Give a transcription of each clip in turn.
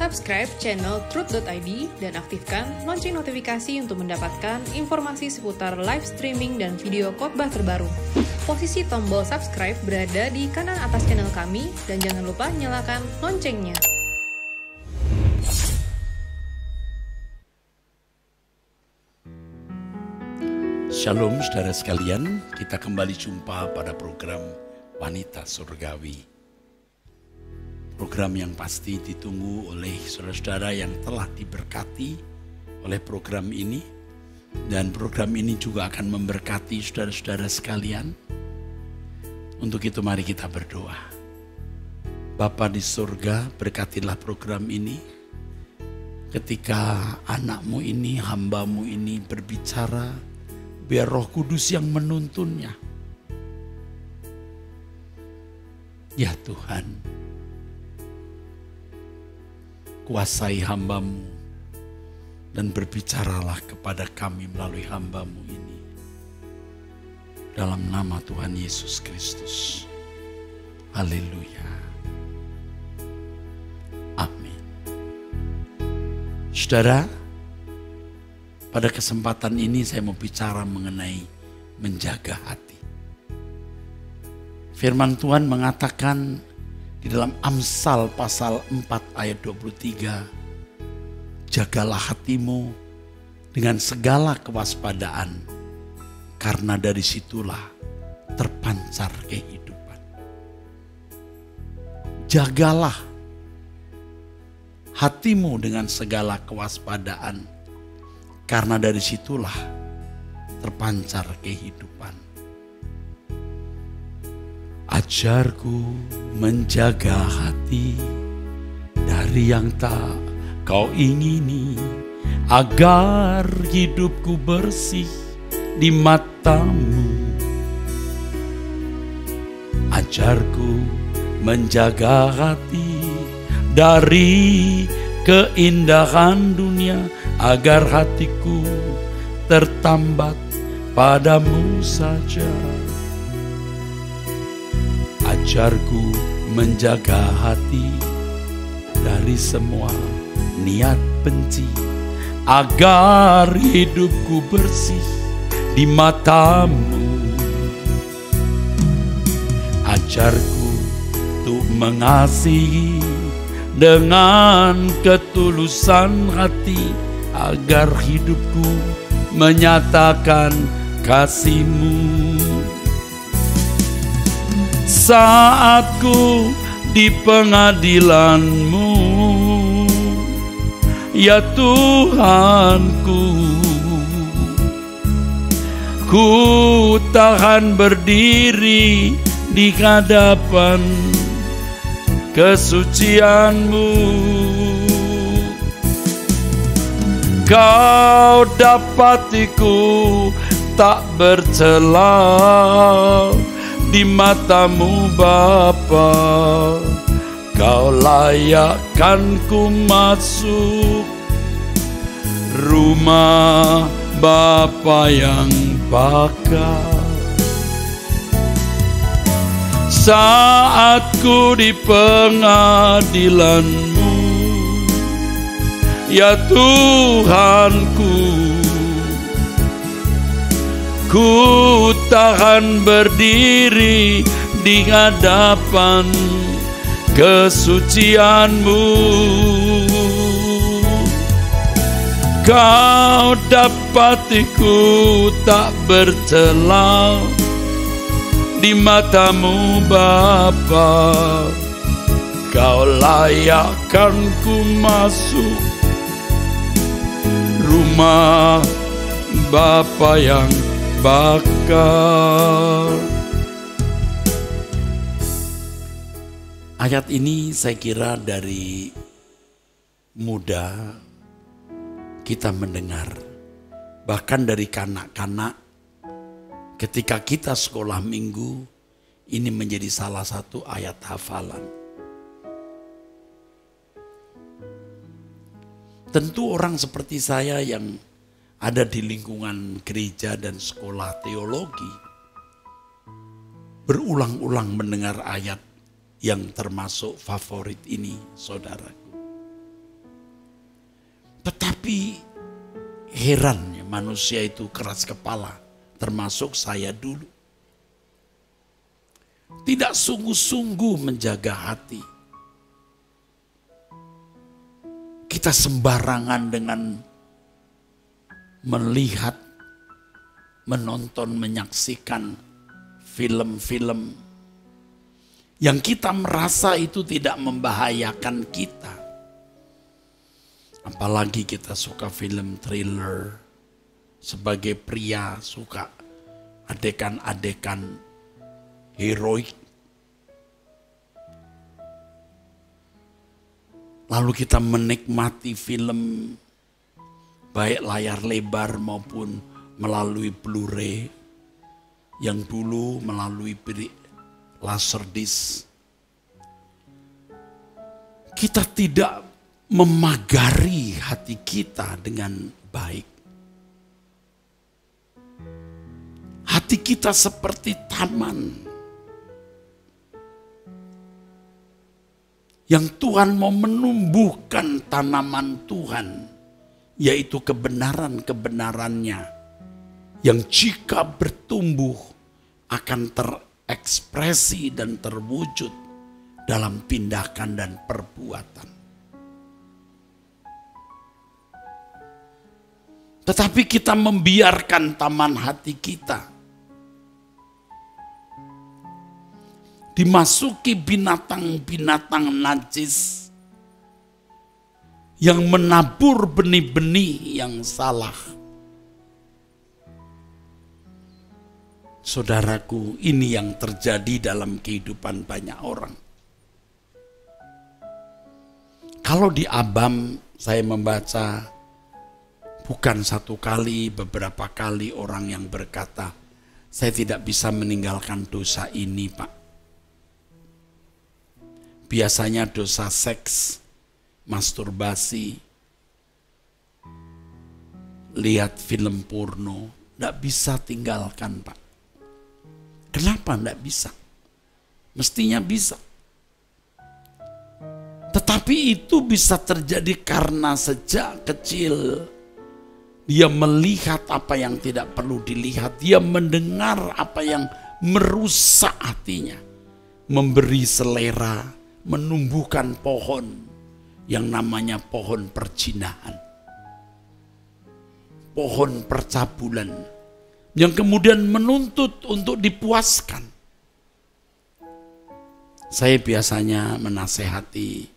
subscribe channel Truth.id dan aktifkan lonceng notifikasi untuk mendapatkan informasi seputar live streaming dan video khotbah terbaru. Posisi tombol subscribe berada di kanan atas channel kami dan jangan lupa nyalakan loncengnya. Shalom saudara sekalian, kita kembali jumpa pada program Wanita Surgawi. Program yang pasti ditunggu oleh saudara-saudara yang telah diberkati oleh program ini. Dan program ini juga akan memberkati saudara-saudara sekalian. Untuk itu mari kita berdoa. Bapa di surga, berkatilah program ini. Ketika anakmu ini, hambamu ini berbicara, biar Roh Kudus yang menuntunnya. Ya Tuhan, kuasai hambamu dan berbicaralah kepada kami melalui hambamu ini. Dalam nama Tuhan Yesus Kristus. Haleluya. Amin. Saudara, pada kesempatan ini saya mau bicara mengenai menjaga hati. Firman Tuhan mengatakan di dalam Amsal pasal 4 ayat 23, jagalah hatimu dengan segala kewaspadaan, karena dari situlah terpancar kehidupan. Jagalah hatimu dengan segala kewaspadaan, karena dari situlah terpancar kehidupan. Ajarku menjaga hati dari yang tak kau ingini, agar hidupku bersih di matamu. Ajarku menjaga hati dari keindahan dunia, agar hatiku tertambat padamu saja. Ajarku menjaga hati dari semua niat benci, agar hidupku bersih di matamu. Ajarku untuk mengasihi dengan ketulusan hati, agar hidupku menyatakan kasih-Mu. Saat ku di pengadilan-Mu, ya Tuhanku, ku tahan berdiri di hadapan kesucian-Mu. Kau dapatiku tak bercela di matamu Bapa. Kau layakkan ku masuk rumah Bapa yang bakal. Saat ku di pengadilan-Mu, ya Tuhanku, ku tahan berdiri di hadapan kesucian-Mu. Kau dapatiku tak bercela di matamu Bapa. Kau layakkan ku masuk rumah Bapa yang bakal. Ayat ini saya kira dari muda kita mendengar, bahkan dari kanak-kanak ketika kita sekolah minggu, ini menjadi salah satu ayat hafalan. Tentu orang seperti saya yang ada di lingkungan gereja dan sekolah teologi, berulang-ulang mendengar ayat yang termasuk favorit ini, saudaraku. Tapi heran ya, manusia itu keras kepala, termasuk saya dulu. Tidak sungguh-sungguh menjaga hati. Kita sembarangan dengan melihat, menonton, menyaksikan film-film yang kita merasa itu tidak membahayakan kita. Apalagi kita suka film thriller. Sebagai pria suka adegan-adegan heroik. Lalu kita menikmati film baik layar lebar maupun melalui Blu-ray, yang dulu melalui laserdisc. Kita tidak memagari hati kita dengan baik. Hati kita seperti taman yang Tuhan mau menumbuhkan tanaman Tuhan, yaitu kebenaran-kebenarannya, yang jika bertumbuh akan terekspresi dan terwujud dalam tindakan dan perbuatan. Tetapi kita membiarkan taman hati kita dimasuki binatang-binatang najis yang menabur benih-benih yang salah. Saudaraku, ini yang terjadi dalam kehidupan banyak orang. Kalau di Abam saya membaca, bukan satu kali, beberapa kali orang yang berkata, saya tidak bisa meninggalkan dosa ini, Pak. Biasanya dosa seks, masturbasi, lihat film porno, tidak bisa tinggalkan, Pak. Kenapa tidak bisa? Mestinya bisa. Tetapi itu bisa terjadi karena sejak kecil dia melihat apa yang tidak perlu dilihat. Dia mendengar apa yang merusak hatinya. Memberi selera, menumbuhkan pohon yang namanya pohon perzinahan. Pohon percabulan yang kemudian menuntut untuk dipuaskan. Saya biasanya menasehati,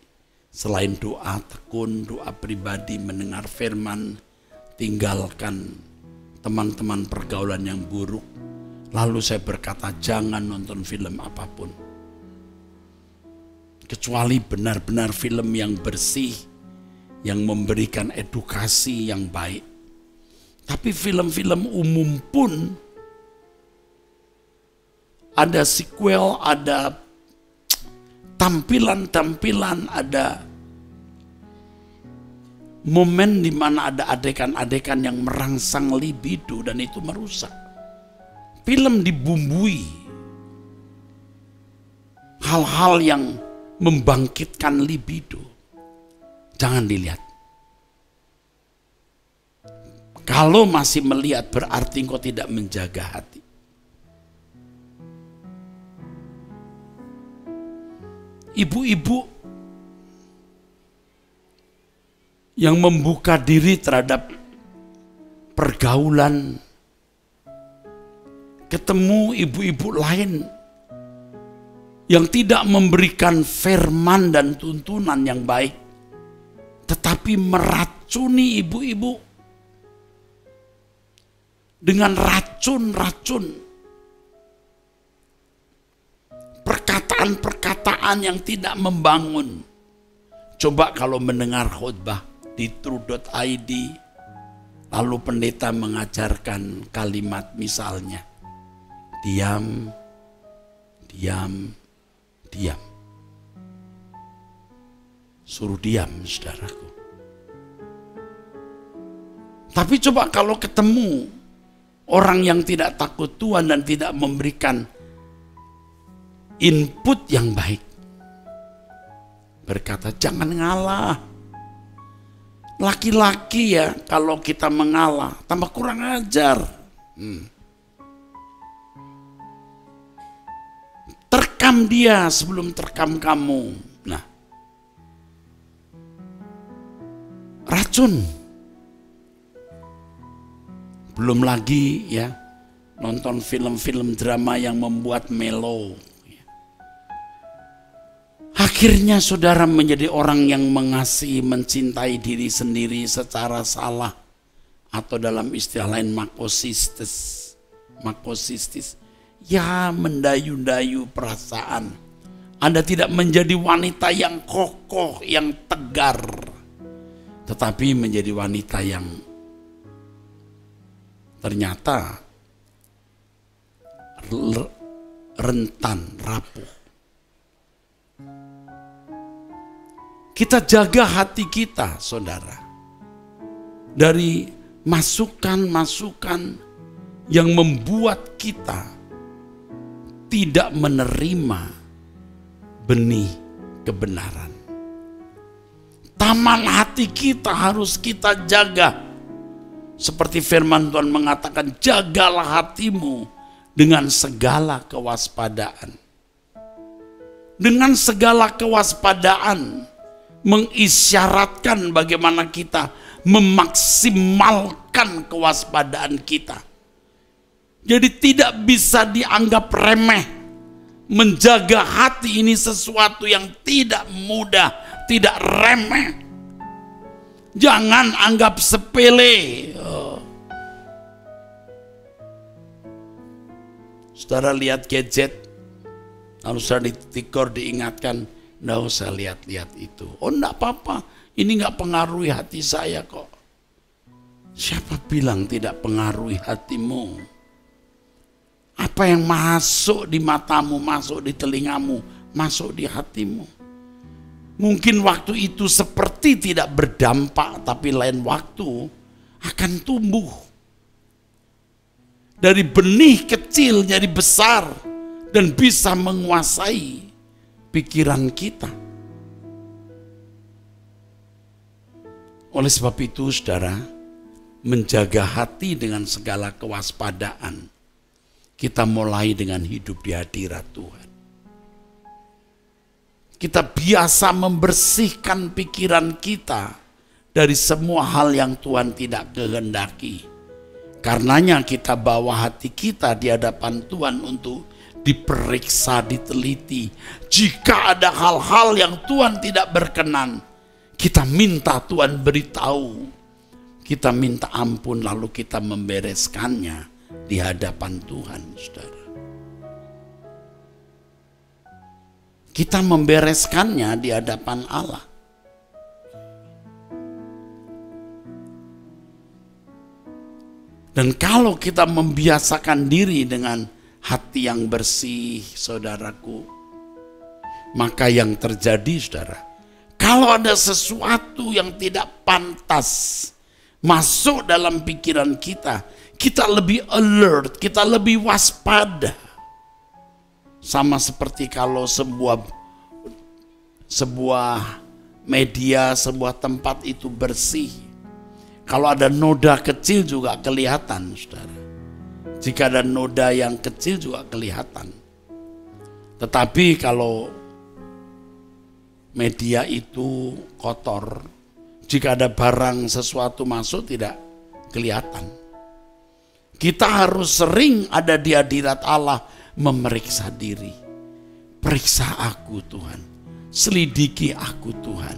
selain doa tekun, doa pribadi, mendengar firman, tinggalkan teman-teman pergaulan yang buruk. Lalu saya berkata, jangan nonton film apapun. Kecuali benar-benar film yang bersih, yang memberikan edukasi yang baik. Tapi film-film umum pun ada sequel, ada tampilan-tampilan, ada momen di mana ada adegan-adegan yang merangsang libido dan itu merusak. Film dibumbui hal-hal yang membangkitkan libido. Jangan dilihat. Kalau masih melihat berarti engkau tidak menjaga hati. Ibu-ibu yang membuka diri terhadap pergaulan, ketemu ibu-ibu lain yang tidak memberikan firman dan tuntunan yang baik, tetapi meracuni ibu-ibu dengan racun-racun, perkataan-perkataan yang tidak membangun. Coba kalau mendengar khutbah di true.id, lalu pendeta mengajarkan kalimat misalnya, diam, diam, diam. Suruh diam, saudaraku. Tapi coba kalau ketemu orang yang tidak takut Tuhan dan tidak memberikan input yang baik, berkata jangan ngalah, Laki-laki ya, kalau kita mengalah tambah kurang ajar. Terkam dia sebelum terkam kamu. Nah, racun. Belum lagi ya, nonton film-film drama yang membuat melo. Akhirnya saudara menjadi orang yang mengasihi, mencintai diri sendiri secara salah. Atau dalam istilah lain makosistis. Ya, mendayu-dayu perasaan. Anda tidak menjadi wanita yang kokoh, yang tegar. Tetapi menjadi wanita yang ternyata rentan, rapuh. Kita jaga hati kita, saudara, dari masukan-masukan yang membuat kita tidak menerima benih kebenaran. Taman hati kita harus kita jaga. Seperti firman Tuhan mengatakan, jagalah hatimu dengan segala kewaspadaan. Dengan segala kewaspadaan mengisyaratkan bagaimana kita memaksimalkan kewaspadaan kita. Jadi tidak bisa dianggap remeh. Menjaga hati ini sesuatu yang tidak mudah, tidak remeh. Jangan anggap sepele. Saudara lihat gadget, lalu saudara ditegur, diingatkan, nggak usah lihat-lihat itu. Oh, enggak apa-apa, ini nggak pengaruhi hati saya kok. Siapa bilang tidak pengaruhi hatimu? Apa yang masuk di matamu, masuk di telingamu, masuk di hatimu. Mungkin waktu itu seperti tidak berdampak, tapi lain waktu akan tumbuh. Dari benih kecil jadi besar dan bisa menguasai pikiran kita. Oleh sebab itu, saudara, menjaga hati dengan segala kewaspadaan. Kita mulai dengan hidup di hadirat Tuhan. Kita biasa membersihkan pikiran kita dari semua hal yang Tuhan tidak kehendaki. Karenanya kita bawa hati kita di hadapan Tuhan untuk diperiksa, diteliti. Jika ada hal-hal yang Tuhan tidak berkenan, kita minta Tuhan beritahu. Kita minta ampun, lalu kita membereskannya di hadapan Tuhan, saudara. Kita membereskannya di hadapan Allah. Dan kalau kita membiasakan diri dengan hati yang bersih, saudaraku, maka yang terjadi, saudara, kalau ada sesuatu yang tidak pantas masuk dalam pikiran kita, kita lebih alert, kita lebih waspada. Sama seperti kalau sebuah media, sebuah tempat itu bersih. Kalau ada noda kecil juga kelihatan, saudara. Jika ada noda yang kecil juga kelihatan. Tetapi kalau media itu kotor, jika ada barang sesuatu masuk tidak kelihatan. Kita harus sering ada di hadirat Allah, memeriksa diri. Periksa aku Tuhan, selidiki aku Tuhan.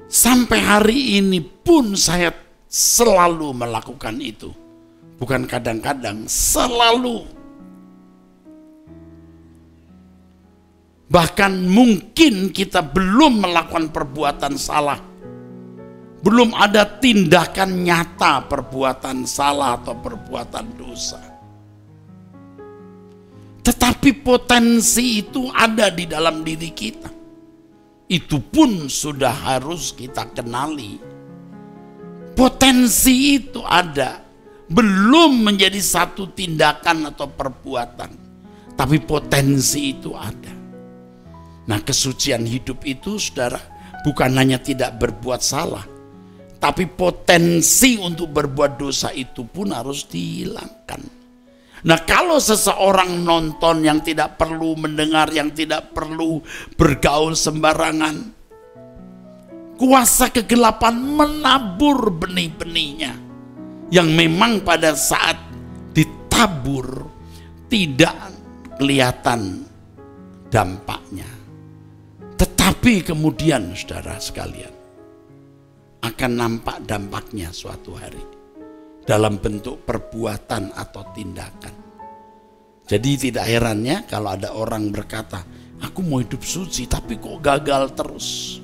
Sampai hari ini pun saya selalu melakukan itu. Bukan kadang-kadang, selalu. Bahkan mungkin kita belum melakukan perbuatan salah. Belum ada tindakan nyata perbuatan salah atau perbuatan dosa. Tetapi potensi itu ada di dalam diri kita. Itu pun sudah harus kita kenali. Potensi itu ada. Belum menjadi satu tindakan atau perbuatan. Tapi potensi itu ada. Nah, kesucian hidup itu, saudara, bukan hanya tidak berbuat salah. tapi potensi untuk berbuat dosa itu pun harus dihilangkan. Nah, kalau seseorang nonton yang tidak perlu mendengar, yang tidak perlu bergaul sembarangan, kuasa kegelapan menabur benih-benihnya yang memang pada saat ditabur tidak kelihatan dampaknya. Tetapi kemudian saudara sekalian, akan nampak dampaknya suatu hari dalam bentuk perbuatan atau tindakan. Jadi tidak herannya kalau ada orang berkata, aku mau hidup suci tapi kok gagal terus.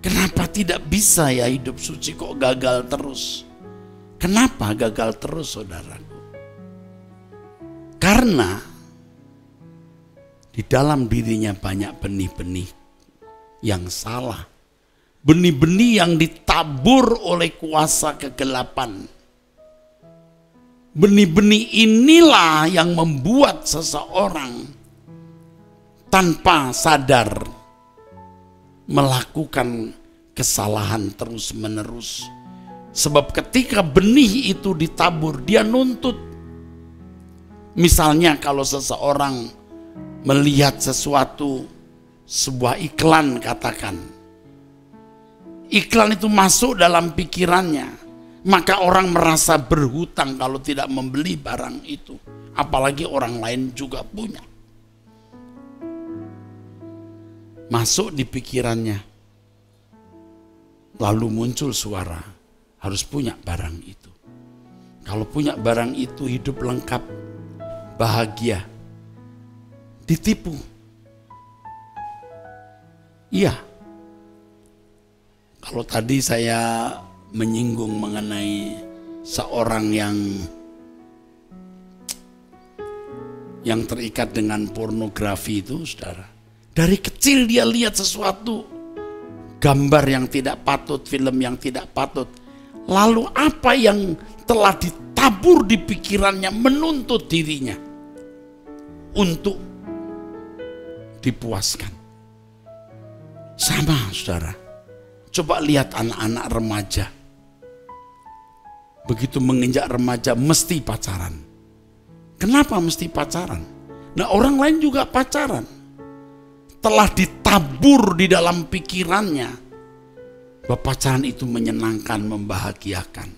Kenapa tidak bisa ya hidup suci, kok gagal terus? Kenapa gagal terus, saudaraku? Karena di dalam dirinya banyak benih-benih yang salah. Benih-benih yang ditabur oleh kuasa kegelapan. Benih-benih inilah yang membuat seseorang tanpa sadar melakukan kesalahan terus-menerus. Sebab ketika benih itu ditabur, dia nuntut. Misalnya kalau seseorang melihat sesuatu, sebuah iklan katakan, iklan itu masuk dalam pikirannya, maka orang merasa berhutang kalau tidak membeli barang itu. Apalagi orang lain juga punya. Masuk di pikirannya. Lalu muncul suara, harus punya barang itu. Kalau punya barang itu hidup lengkap, bahagia. Ditipu. Iya. Kalau tadi saya menyinggung mengenai seorang yang terikat dengan pornografi itu, saudara. Dari kecil dia lihat sesuatu, gambar yang tidak patut, film yang tidak patut. Lalu apa yang telah ditabur di pikirannya menuntut dirinya untuk dipuaskan. Sama, saudara. Coba lihat anak-anak remaja. Begitu menginjak remaja mesti pacaran. Kenapa mesti pacaran? Nah, orang lain juga pacaran. Telah ditabur di dalam pikirannya bahwa pacaran itu menyenangkan, membahagiakan.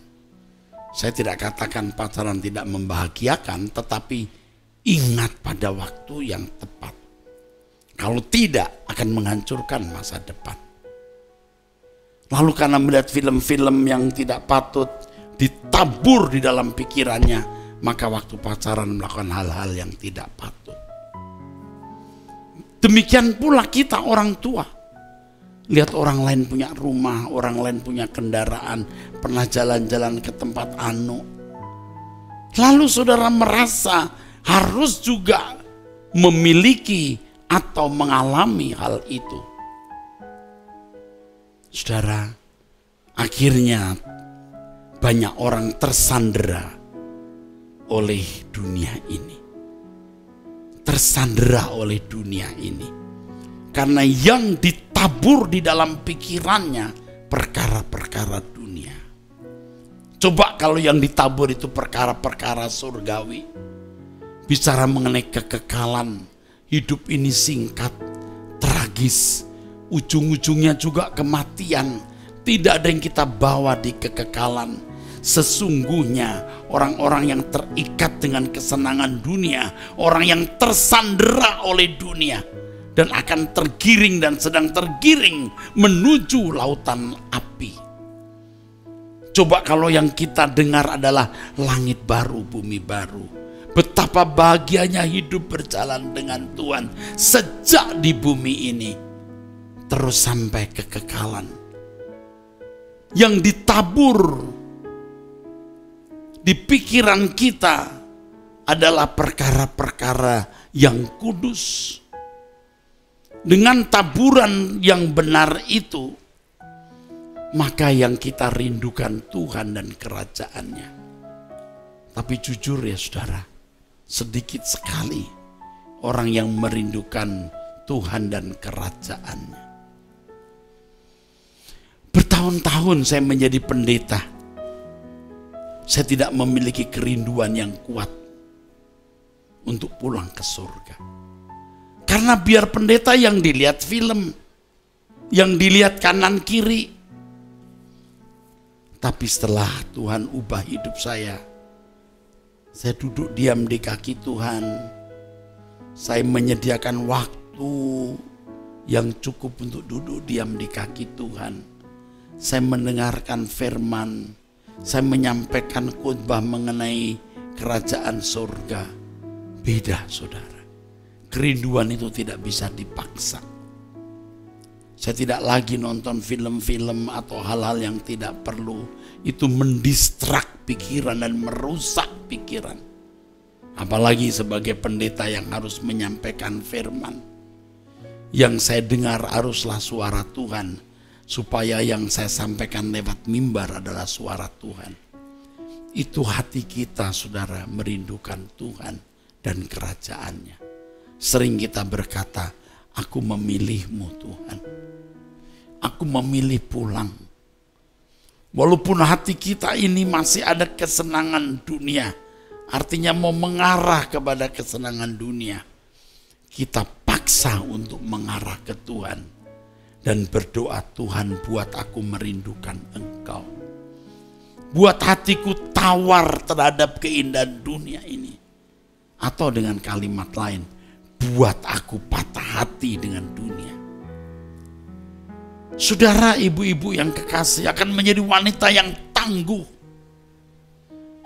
Saya tidak katakan pacaran tidak membahagiakan, tetapi ingat pada waktu yang tepat. Kalau tidak, akan menghancurkan masa depan. Lalu karena melihat film-film yang tidak patut ditabur di dalam pikirannya, maka waktu pacaran melakukan hal-hal yang tidak patut. Demikian pula kita orang tua. Lihat orang lain punya rumah, orang lain punya kendaraan, pernah jalan-jalan ke tempat anu. Lalu saudara merasa harus juga memiliki atau mengalami hal itu. Saudara, akhirnya banyak orang tersandera oleh dunia ini. Tersandera oleh dunia ini. Karena yang ditabur di dalam pikirannya perkara-perkara dunia. Coba kalau yang ditabur itu perkara-perkara surgawi. Bicara mengenai kekekalan, hidup ini singkat, tragis. Ujung-ujungnya juga kematian. Tidak ada yang kita bawa di kekekalan. Sesungguhnya orang-orang yang terikat dengan kesenangan dunia, orang yang tersandera oleh dunia dan akan tergiring dan sedang tergiring menuju lautan api. Coba kalau yang kita dengar adalah langit baru, bumi baru. Betapa bahagianya hidup berjalan dengan Tuhan sejak di bumi ini terus sampai kekekalan. Yang ditabur di pikiran kita adalah perkara-perkara yang kudus. Dengan taburan yang benar itu, maka yang kita rindukan Tuhan dan kerajaannya. Tapi jujur ya saudara, sedikit sekali orang yang merindukan Tuhan dan kerajaannya. Bertahun-tahun saya menjadi pendeta. Saya tidak memiliki kerinduan yang kuat untuk pulang ke surga. Karena biar pendeta yang dilihat film, yang dilihat kanan kiri. Tapi setelah Tuhan ubah hidup saya duduk diam di kaki Tuhan. Saya menyediakan waktu yang cukup untuk duduk diam di kaki Tuhan. Saya mendengarkan firman. Saya menyampaikan khotbah mengenai kerajaan surga. Beda, saudara. Kerinduan itu tidak bisa dipaksa. Saya tidak lagi nonton film-film atau hal-hal yang tidak perlu. Itu mendistrak pikiran dan merusak pikiran. Apalagi sebagai pendeta yang harus menyampaikan firman. Yang saya dengar haruslah suara Tuhan. Supaya yang saya sampaikan lewat mimbar adalah suara Tuhan. Itu hati kita, saudara, merindukan Tuhan dan kerajaannya. Sering kita berkata, aku memilihmu Tuhan. Aku memilih pulang. Walaupun hati kita ini masih ada kesenangan dunia. Artinya mau mengarah kepada kesenangan dunia. Kita paksa untuk mengarah ke Tuhan. Dan berdoa, Tuhan buat aku merindukan Engkau. Buat hatiku tawar terhadap keindahan dunia ini. Atau dengan kalimat lain, buat aku patah hati dengan dunia. Saudara, ibu-ibu yang kekasih, akan menjadi wanita yang tangguh.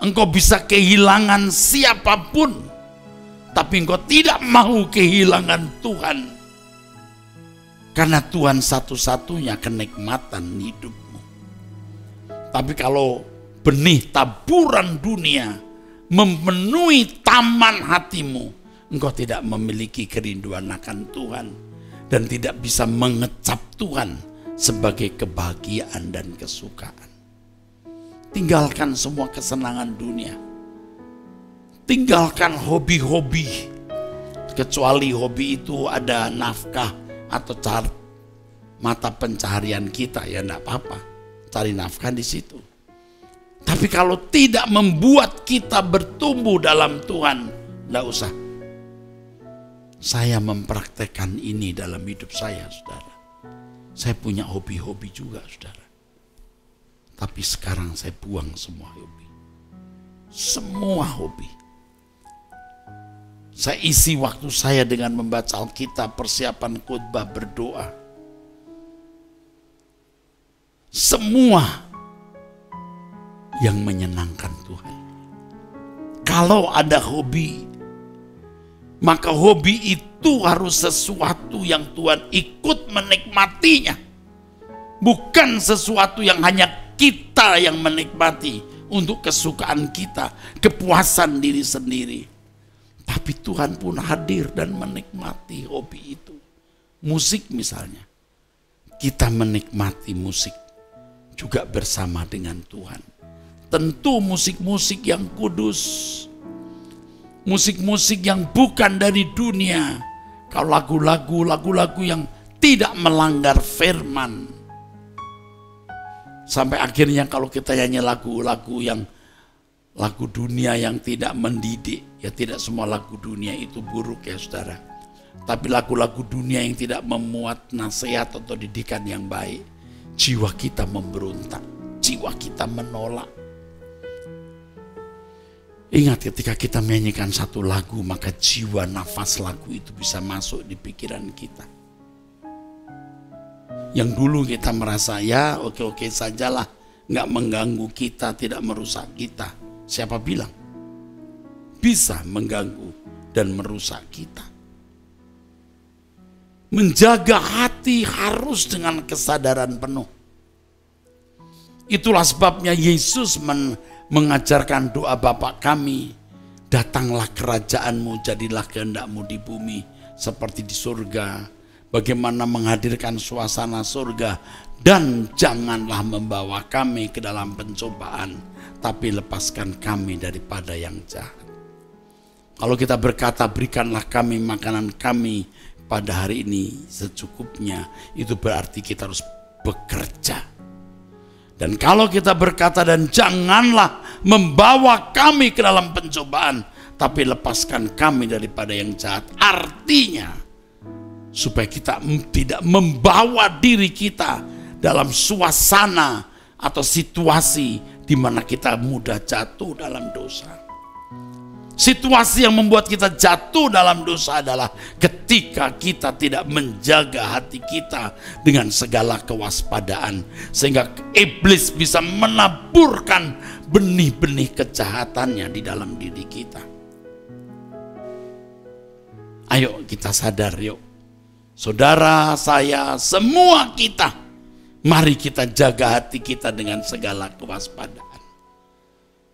Engkau bisa kehilangan siapapun, tapi engkau tidak mau kehilangan Tuhan. Karena Tuhan satu-satunya kenikmatan hidupmu. Tapi kalau benih taburan dunia memenuhi taman hatimu, engkau tidak memiliki kerinduan akan Tuhan. Dan tidak bisa mengecap Tuhan sebagai kebahagiaan dan kesukaan. Tinggalkan semua kesenangan dunia. Tinggalkan hobi-hobi. Kecuali hobi itu ada nafkah atau mata pencaharian kita, ya enggak apa-apa. Cari nafkah di situ. Tapi kalau tidak membuat kita bertumbuh dalam Tuhan, enggak usah. Saya mempraktekkan ini dalam hidup saya, saudara. Saya punya hobi-hobi juga, saudara. Tapi sekarang saya buang semua hobi. Semua hobi. Saya isi waktu saya dengan membaca Alkitab, persiapan khotbah, berdoa. Semua yang menyenangkan Tuhan. Kalau ada hobi, maka hobi itu harus sesuatu yang Tuhan ikut menikmatinya. Bukan sesuatu yang hanya kita yang menikmati untuk kesukaan kita, kepuasan diri sendiri. Tapi Tuhan pun hadir dan menikmati hobi itu. Musik misalnya. Kita menikmati musik juga bersama dengan Tuhan. Tentu musik-musik yang kudus. Musik-musik yang bukan dari dunia. Kalau lagu-lagu yang tidak melanggar firman. Sampai akhirnya kalau kita nyanyi lagu-lagu yang lagu dunia yang tidak mendidik, ya tidak semua lagu dunia itu buruk ya saudara. Tapi lagu-lagu dunia yang tidak memuat nasihat atau didikan yang baik, jiwa kita memberontak, jiwa kita menolak. Ingat, ketika kita menyanyikan satu lagu, maka jiwa nafas lagu itu bisa masuk di pikiran kita. Yang dulu kita merasa ya oke-oke sajalah, nggak mengganggu kita, tidak merusak kita. Siapa bilang? Bisa mengganggu dan merusak kita. Menjaga hati harus dengan kesadaran penuh. Itulah sebabnya Yesus mengajarkan doa Bapa kami. Datanglah kerajaanmu, jadilah kehendakmu di bumi seperti di surga. Bagaimana menghadirkan suasana surga. Dan janganlah membawa kami ke dalam pencobaan, tapi lepaskan kami daripada yang jahat. Kalau kita berkata berikanlah kami makanan kami pada hari ini secukupnya, itu berarti kita harus bekerja. Dan kalau kita berkata, dan janganlah membawa kami ke dalam pencobaan, tapi lepaskan kami daripada yang jahat. Artinya, supaya kita tidak membawa diri kita dalam suasana atau situasi di mana kita mudah jatuh dalam dosa. Situasi yang membuat kita jatuh dalam dosa adalah ketika kita tidak menjaga hati kita dengan segala kewaspadaan, sehingga iblis bisa menaburkan benih-benih kejahatannya di dalam diri kita. Ayo kita sadar, yuk. Saudara, saya, semua kita, mari kita jaga hati kita dengan segala kewaspadaan.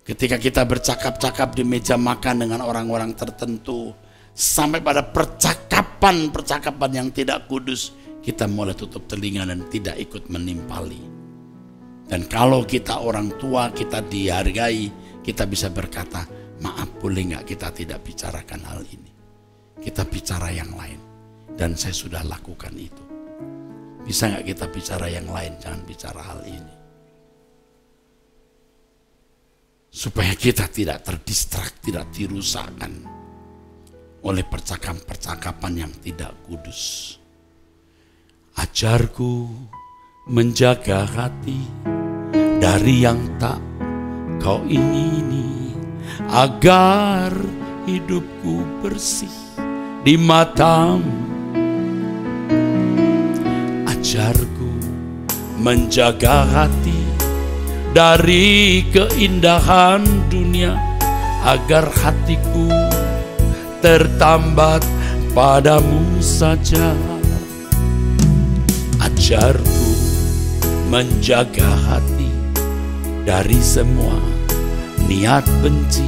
Ketika kita bercakap-cakap di meja makan dengan orang-orang tertentu, sampai pada percakapan-percakapan yang tidak kudus, kita mulai tutup telinga dan tidak ikut menimpali. Dan kalau kita orang tua, kita dihargai, kita bisa berkata, maaf, boleh nggak kita tidak bicarakan hal ini? Kita bicara yang lain. Dan saya sudah lakukan itu. Bisa nggak kita bicara yang lain, jangan bicara hal ini. Supaya kita tidak terdistrak, tidak dirusakkan oleh percakapan-percakapan yang tidak kudus. Ajarku menjaga hati dari yang tak kau ingini, agar hidupku bersih di matamu. Ajarku menjaga hati dari keindahan dunia, agar hatiku tertambat padamu saja. Ajarku menjaga hati dari semua niat benci,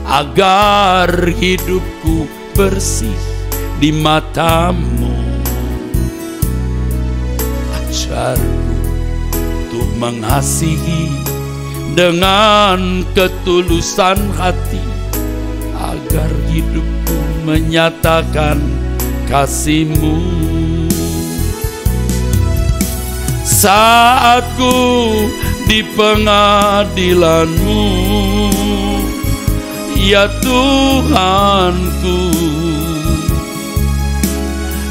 agar hidupku bersih di matamu. Ajarku untuk mengasihi dengan ketulusan hati, agar hidupku menyatakan kasih-Mu. Saat ku di pengadilan-Mu, ya Tuhanku,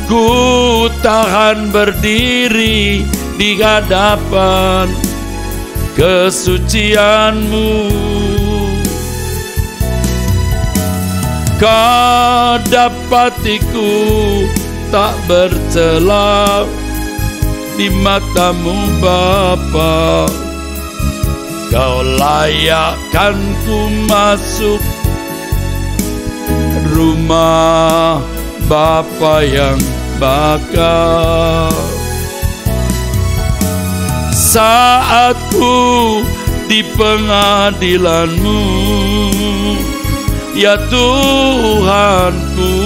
ku tahan berdiri di hadapan kesucian-Mu. Kedapatiku tak bercela di mata-Mu Bapa. Kau layakkan ku masuk rumah Bapa yang bakal. Saat ku di pengadilan-Mu, ya Tuhanku,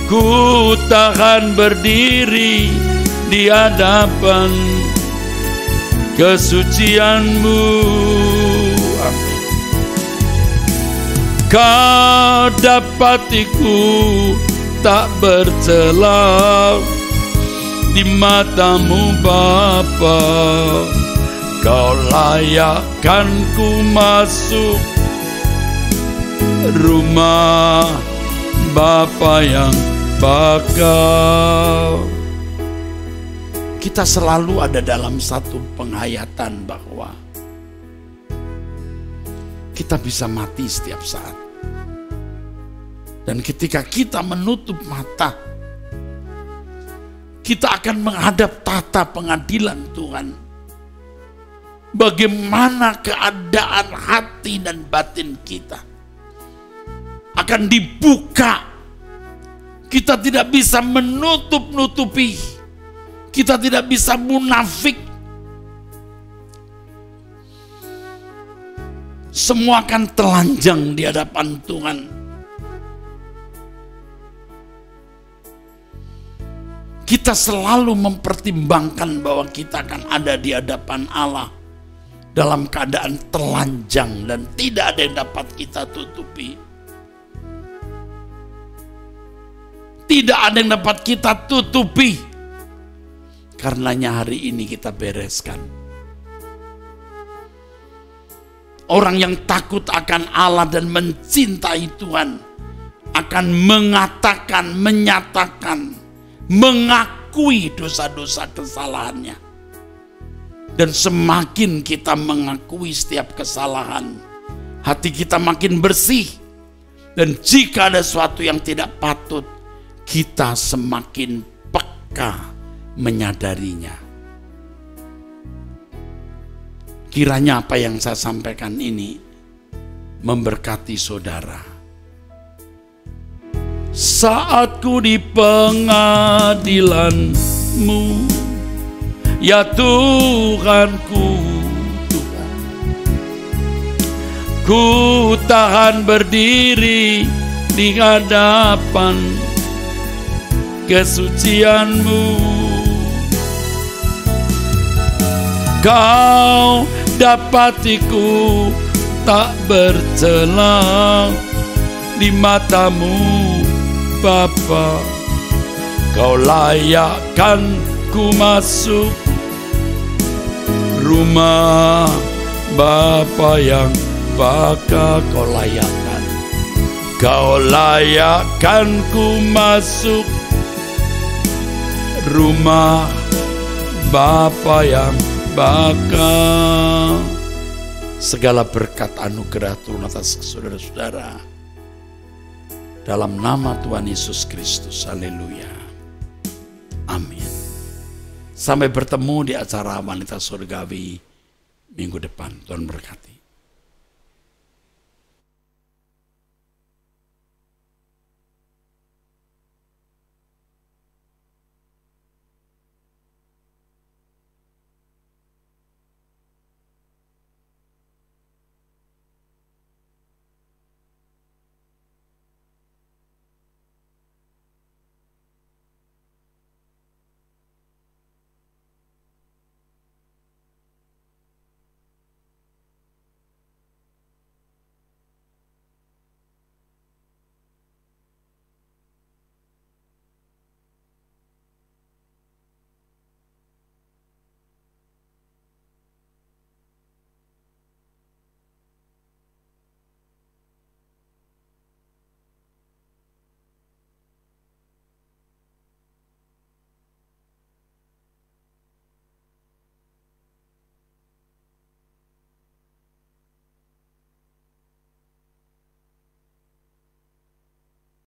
ku tahan berdiri di hadapan kesucian-Mu. Kedapatiku tak bercela di mata-Mu Bapa. Kau layakkan ku masuk rumah Bapa yang bakal. Kita selalu ada dalam satu penghayatan bahwa kita bisa mati setiap saat. Dan ketika kita menutup mata, kita akan menghadap tahta pengadilan Tuhan. Bagaimana keadaan hati dan batin kita akan dibuka. Kita tidak bisa menutup-nutupi. Kita tidak bisa munafik. Semua akan telanjang di hadapan Tuhan. Kita selalu mempertimbangkan bahwa kita akan ada di hadapan Allah dalam keadaan telanjang dan tidak ada yang dapat kita tutupi. Tidak ada yang dapat kita tutupi. Karenanya hari ini kita bereskan. Orang yang takut akan Allah dan mencintai Tuhan akan mengatakan, menyatakan, mengakui dosa-dosa kesalahannya. Dan semakin kita mengakui setiap kesalahan, hati kita makin bersih. Dan jika ada sesuatu yang tidak patut, kita semakin peka menyadarinya. Kiranya apa yang saya sampaikan ini memberkati saudara. Saat ku di pengadilan-Mu, ya Tuhanku, Tuhan, ku tahan berdiri di hadapan kesucian-Mu. Kau dapatiku tak bercela di mata-Mu, Bapa. Kau layakkan ku masuk rumah Bapa yang bakal. Kau layakkan, kau layakkan ku masuk rumah Bapa yang bakal. Segala berkat anugerah turun atas saudara-saudara dalam nama Tuhan Yesus Kristus. Haleluya. Amin. Sampai bertemu di acara Wanita Surgawi minggu depan. Tuhan berkati.